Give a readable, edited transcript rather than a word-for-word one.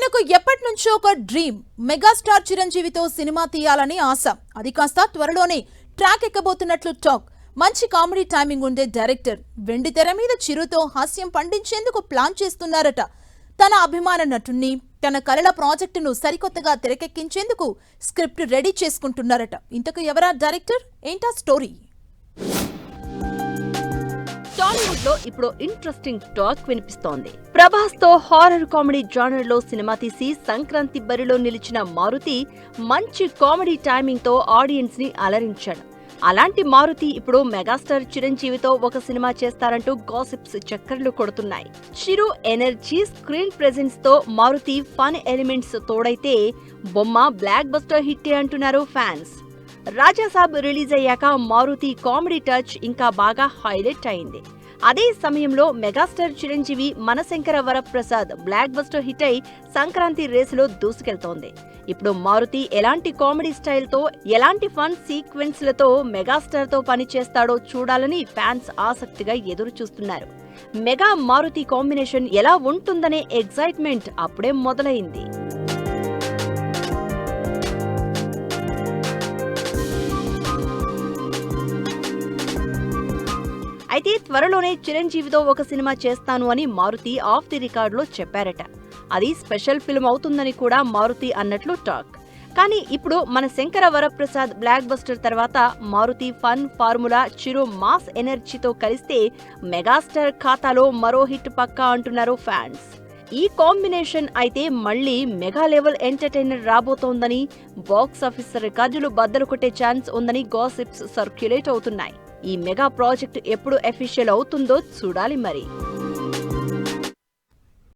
ఆయనకు ఎప్పటినుంచో ఒక డ్రీమ్ మెగాస్టార్ చిరంజీవితో సినిమా తీయాలని ఆశ. అది కాస్త త్వరలోనే ట్రాక్ ఎక్కబోతున్నట్లు టాక్. మంచి కామెడీ టైమింగ్ ఉండే డైరెక్టర్ వెండి తెర మీద చిరుతో హాస్యం పండించేందుకు ప్లాన్ చేస్తున్నారట. తన అభిమాన నటుణ్ణి, తన కలల ప్రాజెక్టును సరికొత్తగా తెరకెక్కించేందుకు స్క్రిప్ట్ రెడీ చేసుకుంటున్నారట. ఇంతకు ఎవరా డైరెక్టర్, ఏంటా స్టోరీ? టాలీవుడ్ లో ఇప్పుడు ఇంట్రెస్టింగ్ టాక్ వినిపిస్తోంది. ప్రభాస్ తో హారర్ కామెడీ జానర్ లో సినిమా తీసి సంక్రాంతి బరిలో నిలిచిన మారుతి మంచి కామెడీ టైమింగ్ తో ఆడియన్స్ ని అలరించాడు. అలాంటి మారుతి ఇప్పుడు మెగాస్టార్ చిరంజీవితో ఒక సినిమా చేస్తారంటూ గాసిప్స్ చక్కర్లు కొడుతున్నాయి. చిరు ఎనర్జీ, స్క్రీన్ ప్రెజెన్స్ తో మారుతి ఫన్ ఎలిమెంట్స్ తోడైతే బొమ్మ బ్లాక్ బస్టర్ హిట్ అంటున్నారు ఫ్యాన్స్. రాజాసాబ్ రిలీజ్ అయ్యాక మారుతి కామెడీ టచ్ ఇంకా బాగా హైలైట్ అయింది. అదే సమయంలో megastar Chiranjeevi Mana Shankara Vara Prasad blockbuster hit అయి సంక్రాంతి రేసులో దూసుకెళ్తోంది. ఇప్పుడు మారుతి ఎలాంటి కామెడీ స్టైల్తో, ఎలాంటి ఫన్ సీక్వెన్స్లతో మెగాస్టార్ తో పని చేస్తాడో చూడాలని ఫ్యాన్స్ ఆసక్తిగా ఎదురు చూస్తున్నారు. మెగా మారుతి కాంబినేషన్ ఎలా ఉంటుందనే ఎగ్జైట్మెంట్ అప్పుడే మొదలైంది. అయితే త్వరలోనే చిరంజీవితో ఒక సినిమా చేస్తాను అని మారుతి ఆఫ్ ది రికార్డులో చెప్పారట. అది స్పెషల్ ఫిల్మ్ అవుతుందని కూడా మారుతి అన్నట్లు టాక్. కానీ ఇప్పుడు మన శంకర వరప్రసాద్ బ్లాక్ బస్టర్ తర్వాత మారుతి ఫన్ ఫార్ములా, చిరు మాస్ ఎనర్జీతో కలిస్తే మెగాస్టార్ ఖాతాలో మరో హిట్ పక్కా అంటున్నారు ఫ్యాన్స్. ఈ కాంబినేషన్ అయితే మళ్లీ మెగా లెవెల్ ఎంటర్టైనర్ రాబోతోందని, బాక్స్ ఆఫీస్ రికార్డులు బద్దలు కొట్టే ఛాన్స్ ఉందని గాసిప్స్ సర్క్యులేట్ అవుతున్నాయి. ఈ మెగా ప్రాజెక్ట్ ఎప్పుడు అఫీషియల్ అవుతుందో చూడాలి మరి.